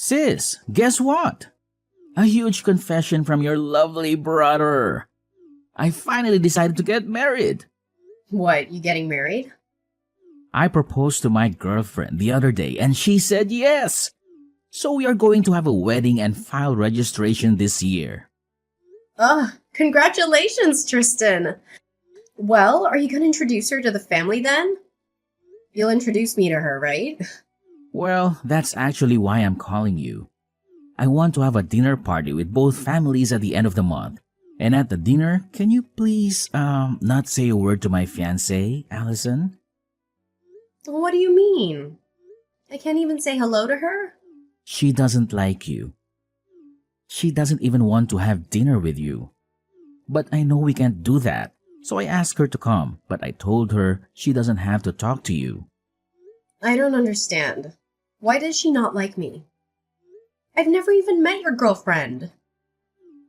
Sis, guess what? A huge confession from your lovely brother. I finally decided to get married. What, you getting married? I proposed to my girlfriend the other day and she said yes. So we are going to have a wedding and file registration this year. Congratulations, Tristan. Well, are you going to introduce her to the family then? You'll introduce me to her, right? Well, that's actually why I'm calling you. I want to have a dinner party with both families at the end of the month. And at the dinner, can you please, not say a word to my fiancée, Allison? What do you mean? I can't even say hello to her? She doesn't like you. She doesn't even want to have dinner with you. But I know we can't do that. So I asked her to come, but I told her she doesn't have to talk to you. I don't understand. Why does she not like me? I've never even met your girlfriend.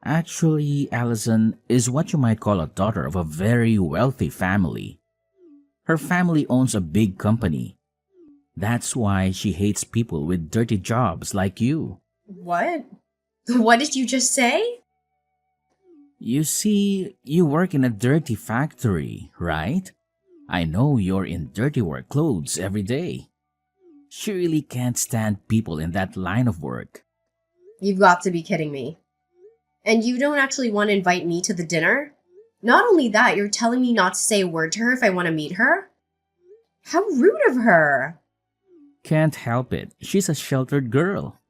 Actually, Allison is what you might call a daughter of a very wealthy family. Her family owns a big company. That's why she hates people with dirty jobs like you. What? What did you just say? You see, you work in a dirty factory, right? I know you're in dirty work clothes every day. She really can't stand people in that line of work. You've got to be kidding me. And you don't actually want to invite me to the dinner? Not only that, you're telling me not to say a word to her if I want to meet her? How rude of her! Can't help it. She's a sheltered girl.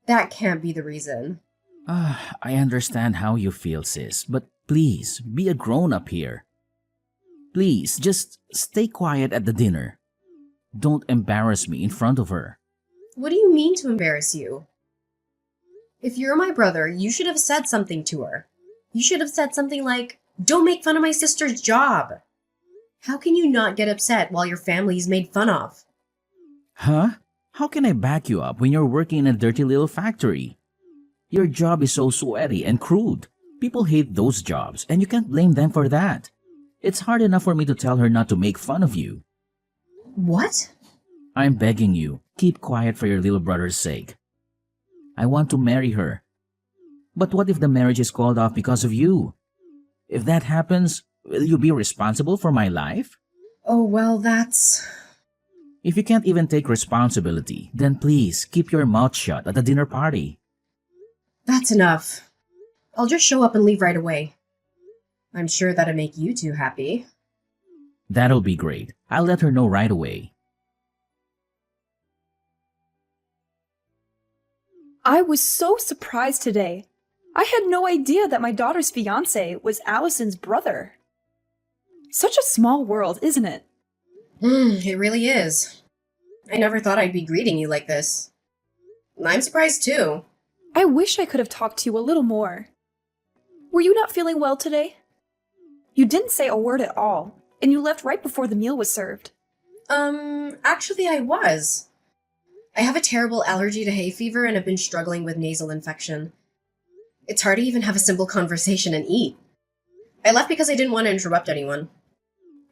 That can't be the reason. I understand how you feel, sis, but please, be a grown-up here. Please, just stay quiet at the dinner. Don't embarrass me in front of her. What do you mean to embarrass you? If you're my brother, you should have said something to her. You should have said something like, "Don't make fun of my sister's job." How can you not get upset while your family is made fun of? Huh? How can I back you up when you're working in a dirty little factory? Your job is so sweaty and crude. People hate those jobs, and you can't blame them for that. It's hard enough for me to tell her not to make fun of you. What? I'm begging you, keep quiet for your little brother's sake. I want to marry her. But what if the marriage is called off because of you? If that happens, will you be responsible for my life? Oh, well, that's... If you can't even take responsibility, then please keep your mouth shut at the dinner party. That's enough. I'll just show up and leave right away. I'm sure that'll make you two happy. That'll be great. I'll let her know right away. I was so surprised today. I had no idea that my daughter's fiancé was Allison's brother. Such a small world, isn't it? It really is. I never thought I'd be greeting you like this. I'm surprised too. I wish I could have talked to you a little more. Were you not feeling well today? You didn't say a word at all, and you left right before the meal was served. Actually I was. I have a terrible allergy to hay fever and have been struggling with nasal infection. It's hard to even have a simple conversation and eat. I left because I didn't want to interrupt anyone.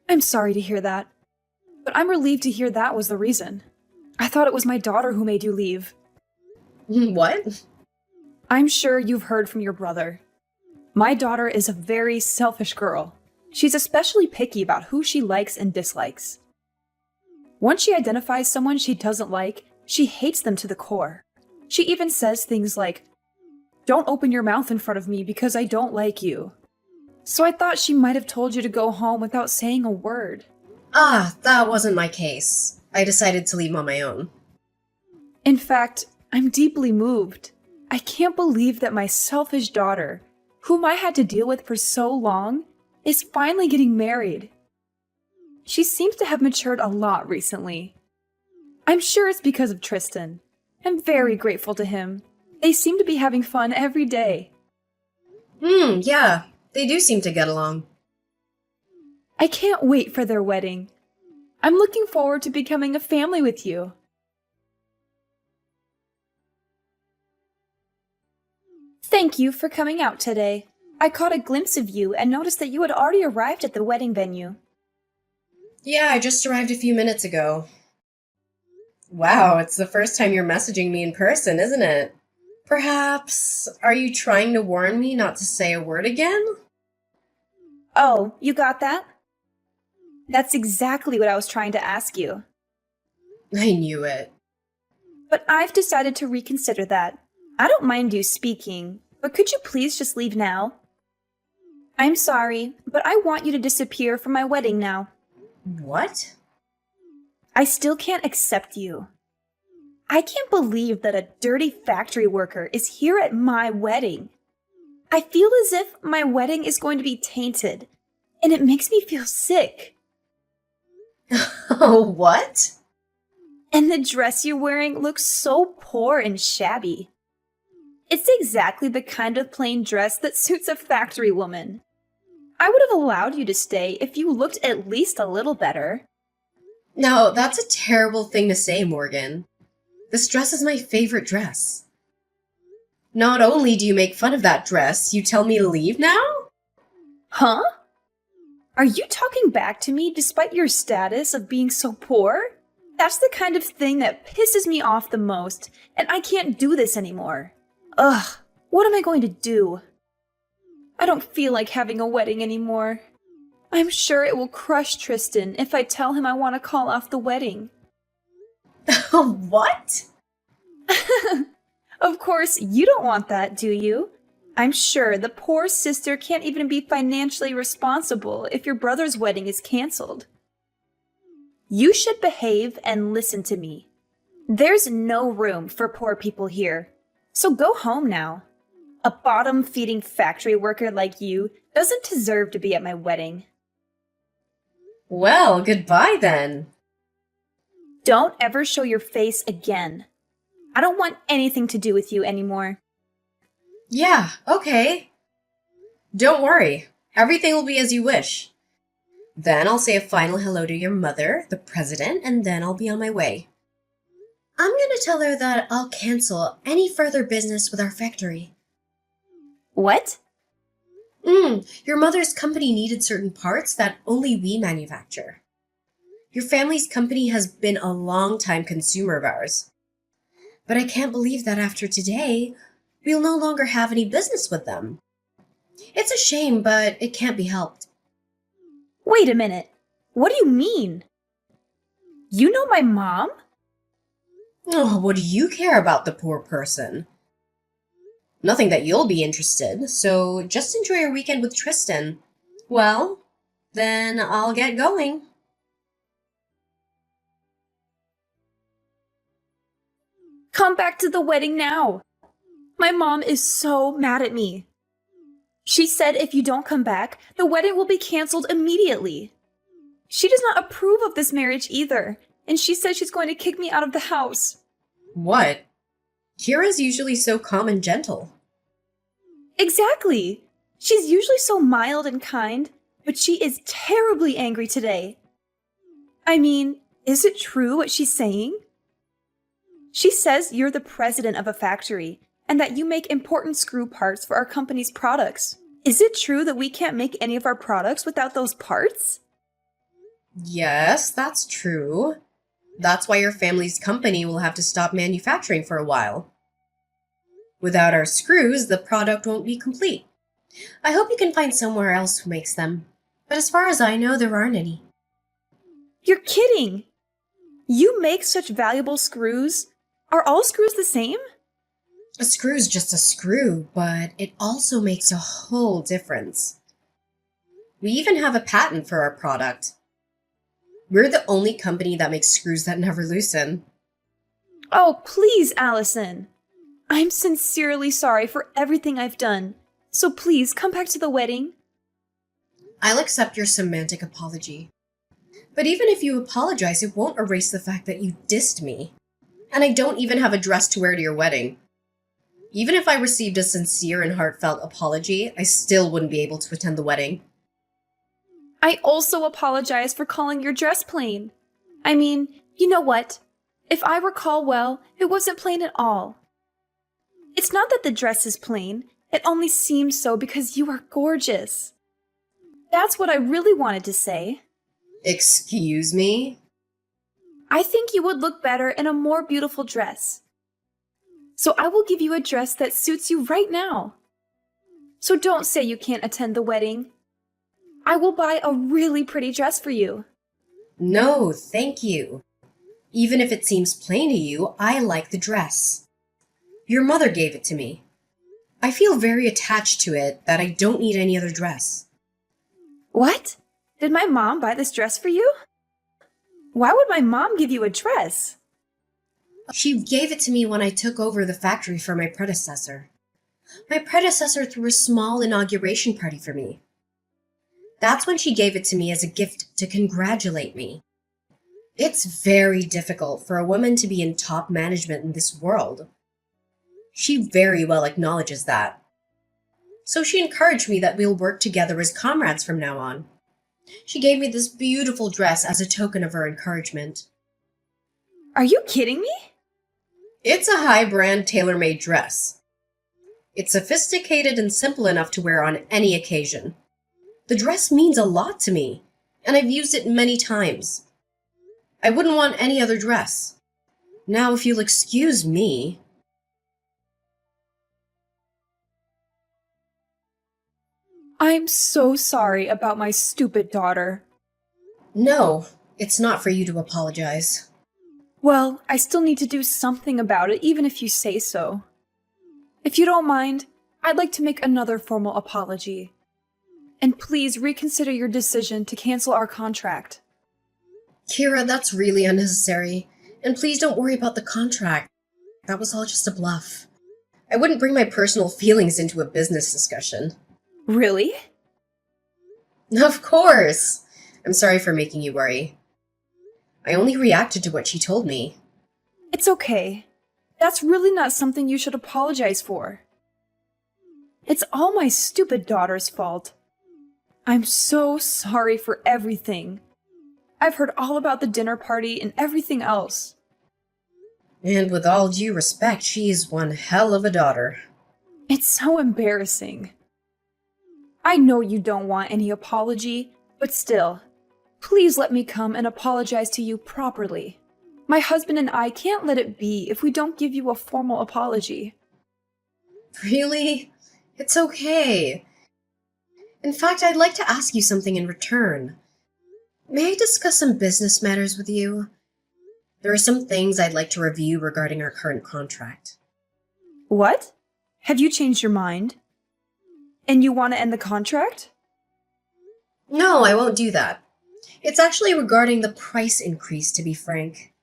I'm sorry to hear that, but I'm relieved to hear that was the reason. I thought it was my daughter who made you leave. What? I'm sure you've heard from your brother. My daughter is a very selfish girl. She's especially picky about who she likes and dislikes. Once she identifies someone she doesn't like, she hates them to the core. She even says things like, "Don't open your mouth in front of me because I don't like you." So I thought she might have told you to go home without saying a word. That wasn't my case. I decided to leave on my own. In fact, I'm deeply moved. I can't believe that my selfish daughter, whom I had to deal with for so long, is finally getting married. She seems to have matured a lot recently. I'm sure it's because of Tristan. I'm very grateful to him. They seem to be having fun every day. Yeah, they do seem to get along. I can't wait for their wedding. I'm looking forward to becoming a family with you. Thank you for coming out today. I caught a glimpse of you and noticed that you had already arrived at the wedding venue. Yeah, I just arrived a few minutes ago. Wow, it's the first time you're messaging me in person, isn't it? Perhaps, are you trying to warn me not to say a word again? Oh, you got that? That's exactly what I was trying to ask you. I knew it. But I've decided to reconsider that. I don't mind you speaking, but could you please just leave now? I'm sorry, but I want you to disappear from my wedding now. What? I still can't accept you. I can't believe that a dirty factory worker is here at my wedding. I feel as if my wedding is going to be tainted, and it makes me feel sick. Oh, what? And the dress you're wearing looks so poor and shabby. It's exactly the kind of plain dress that suits a factory woman. I would have allowed you to stay if you looked at least a little better. No, that's a terrible thing to say, Morgan. This dress is my favorite dress. Not only do you make fun of that dress, you tell me to leave now? Huh? Are you talking back to me despite your status of being so poor? That's the kind of thing that pisses me off the most, and I can't do this anymore. Ugh, what am I going to do? I don't feel like having a wedding anymore. I'm sure it will crush Tristan if I tell him I want to call off the wedding. What? Of course, you don't want that, do you? I'm sure the poor sister can't even be financially responsible if your brother's wedding is canceled. You should behave and listen to me. There's no room for poor people here, so go home now. A bottom-feeding factory worker like you doesn't deserve to be at my wedding. Well, goodbye then. Don't ever show your face again. I don't want anything to do with you anymore. Yeah, okay. Don't worry. Everything will be as you wish. Then I'll say a final hello to your mother, the president, and then I'll be on my way. I'm gonna tell her that I'll cancel any further business with our factory. What? Your mother's company needed certain parts that only we manufacture. Your family's company has been a long-time consumer of ours. But I can't believe that after today, we'll no longer have any business with them. It's a shame, but it can't be helped. Wait a minute. What do you mean? You know my mom? Oh, what do you care about the poor person? Nothing that you'll be interested, so just enjoy your weekend with Tristan. Well, then I'll get going. Come back to the wedding now. My mom is so mad at me. She said if you don't come back, the wedding will be canceled immediately. She does not approve of this marriage either, and she says she's going to kick me out of the house. What? Kira's usually so calm and gentle. Exactly. She's usually so mild and kind, but she is terribly angry today. I mean, is it true what she's saying? She says you're the president of a factory and that you make important screw parts for our company's products. Is it true that we can't make any of our products without those parts? Yes, that's true. That's why your family's company will have to stop manufacturing for a while. Without our screws, the product won't be complete. I hope you can find somewhere else who makes them. But as far as I know, there aren't any. You're kidding! You make such valuable screws? Are all screws the same? A screw's just a screw, but it also makes a whole difference. We even have a patent for our product. We're the only company that makes screws that never loosen. Oh, please, Allison. I'm sincerely sorry for everything I've done. So please, come back to the wedding. I'll accept your semantic apology. But even if you apologize, it won't erase the fact that you dissed me. And I don't even have a dress to wear to your wedding. Even if I received a sincere and heartfelt apology, I still wouldn't be able to attend the wedding. I also apologize for calling your dress plain. I mean, you know what? If I recall well, it wasn't plain at all. It's not that the dress is plain, it only seems so because you are gorgeous. That's what I really wanted to say. Excuse me? I think you would look better in a more beautiful dress. So I will give you a dress that suits you right now. So don't say you can't attend the wedding. I will buy a really pretty dress for you. No, thank you. Even if it seems plain to you, I like the dress. Your mother gave it to me. I feel very attached to it that I don't need any other dress. What? Did my mom buy this dress for you? Why would my mom give you a dress? She gave it to me when I took over the factory for my predecessor. My predecessor threw a small inauguration party for me. That's when she gave it to me as a gift to congratulate me. It's very difficult for a woman to be in top management in this world. She very well acknowledges that. So she encouraged me that we'll work together as comrades from now on. She gave me this beautiful dress as a token of her encouragement. Are you kidding me? It's a high-brand tailor-made dress. It's sophisticated and simple enough to wear on any occasion. The dress means a lot to me, and I've used it many times. I wouldn't want any other dress. Now, if you'll excuse me... I'm so sorry about my stupid daughter. No, it's not for you to apologize. Well, I still need to do something about it, even if you say so. If you don't mind, I'd like to make another formal apology. And please reconsider your decision to cancel our contract. Kira, that's really unnecessary. And please don't worry about the contract. That was all just a bluff. I wouldn't bring my personal feelings into a business discussion. Really? Of course! I'm sorry for making you worry. I only reacted to what she told me. It's okay. That's really not something you should apologize for. It's all my stupid daughter's fault. I'm so sorry for everything. I've heard all about the dinner party and everything else. And with all due respect, she's one hell of a daughter. It's so embarrassing. I know you don't want any apology, but still, please let me come and apologize to you properly. My husband and I can't let it be if we don't give you a formal apology. Really? It's okay. In fact, I'd like to ask you something in return. May I discuss some business matters with you? There are some things I'd like to review regarding our current contract. What? Have you changed your mind? And you want to end the contract? No, I won't do that. It's actually regarding the price increase, to be frank.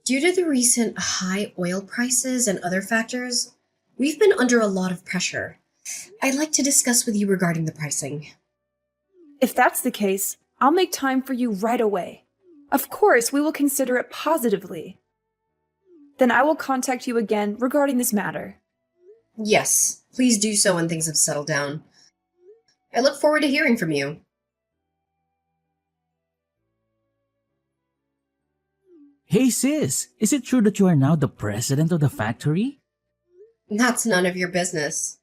Due to the recent high oil prices and other factors, we've been under a lot of pressure. I'd like to discuss with you regarding the pricing. If that's the case, I'll make time for you right away. Of course, we will consider it positively. Then I will contact you again regarding this matter. Yes, please do so when things have settled down. I look forward to hearing from you. Hey sis, is it true that you are now the president of the factory? That's none of your business.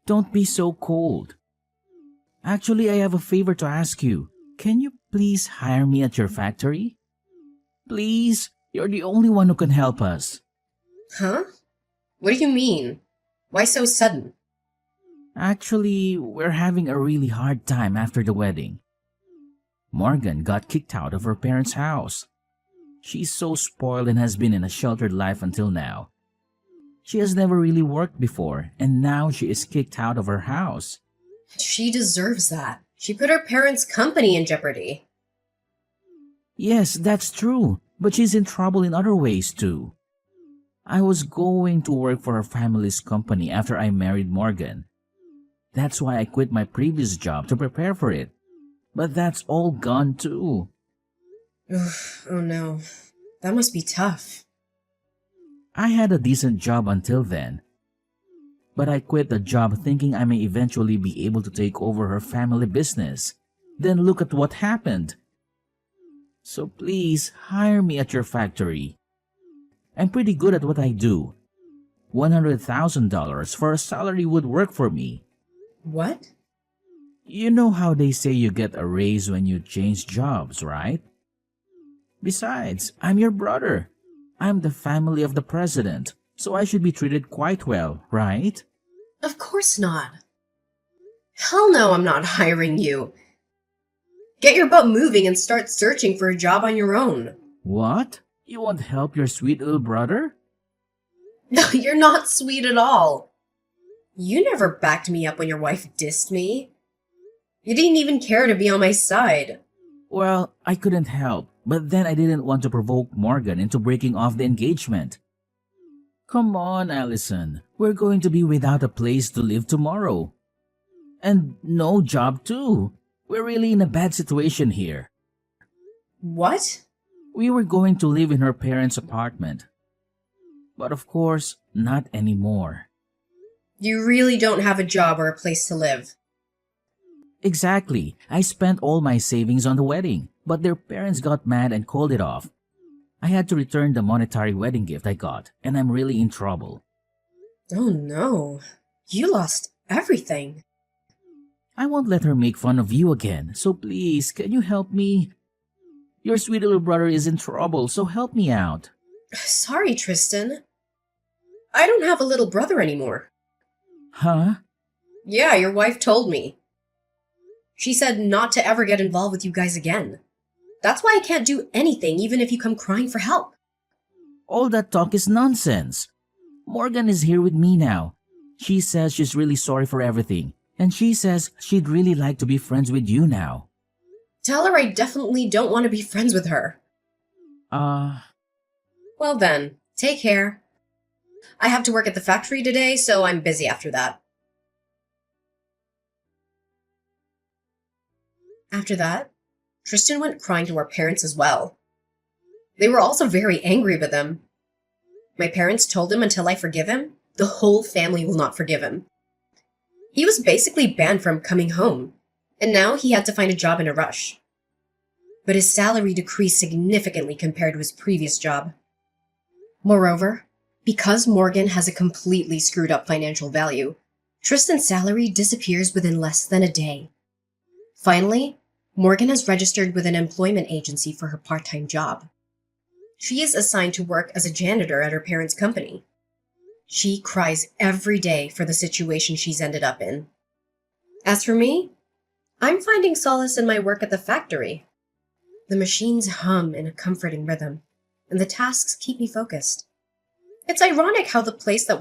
Don't be so cold. Actually, I have a favor to ask you. Can you please hire me at your factory? Please, you're the only one who can help us. Huh? What do you mean? Why so sudden? Actually, we're having a really hard time after the wedding. Morgan got kicked out of her parents' house. She's so spoiled and has been in a sheltered life until now. She has never really worked before, and now she is kicked out of her house. She deserves that. She put her parents' company in jeopardy. Yes, that's true, but she's in trouble in other ways too. I was going to work for her family's company after I married Morgan. That's why I quit my previous job to prepare for it. But that's all gone too. Oh no, that must be tough. I had a decent job until then. But I quit the job thinking I may eventually be able to take over her family business. Then look at what happened. So please hire me at your factory. I'm pretty good at what I do. $100,000 for a salary would work for me. What? You know how they say you get a raise when you change jobs, right? Besides, I'm your brother. I'm the family of the president, so I should be treated quite well, right? Of course not. Hell no, I'm not hiring you. Get your butt moving and start searching for a job on your own. What? You won't help your sweet little brother? No, you're not sweet at all. You never backed me up when your wife dissed me. You didn't even care to be on my side. Well, I couldn't help, but then I didn't want to provoke Morgan into breaking off the engagement. Come on, Allison. We're going to be without a place to live tomorrow. And no job, too. We're really in a bad situation here. What? We were going to live in her parents' apartment. But of course, not anymore. You really don't have a job or a place to live. Exactly. I spent all my savings on the wedding, but their parents got mad and called it off. I had to return the monetary wedding gift I got, and I'm really in trouble. Oh no. You lost everything. I won't let her make fun of you again, so please, can you help me? Your sweet little brother is in trouble, so help me out. Sorry, Tristan. I don't have a little brother anymore. Huh? Yeah, your wife told me. She said not to ever get involved with you guys again. That's why I can't do anything even if you come crying for help. All that talk is nonsense. Morgan is here with me now. She says she's really sorry for everything, and she says she'd really like to be friends with you now. Tell her I definitely don't want to be friends with her. Well then, take care. I have to work at the factory today, so I'm busy after that. After that, Tristan went crying to our parents as well. They were also very angry with him. My parents told him until I forgive him, the whole family will not forgive him. He was basically banned from coming home, and now he had to find a job in a rush. But his salary decreased significantly compared to his previous job. Moreover, because Morgan has a completely screwed up financial value, Tristan's salary disappears within less than a day. Finally, Morgan has registered with an employment agency for her part-time job. She is assigned to work as a janitor at her parents' company. She cries every day for the situation she's ended up in. As for me, I'm finding solace in my work at the factory. The machines hum in a comforting rhythm, and the tasks keep me focused. It's ironic how the place that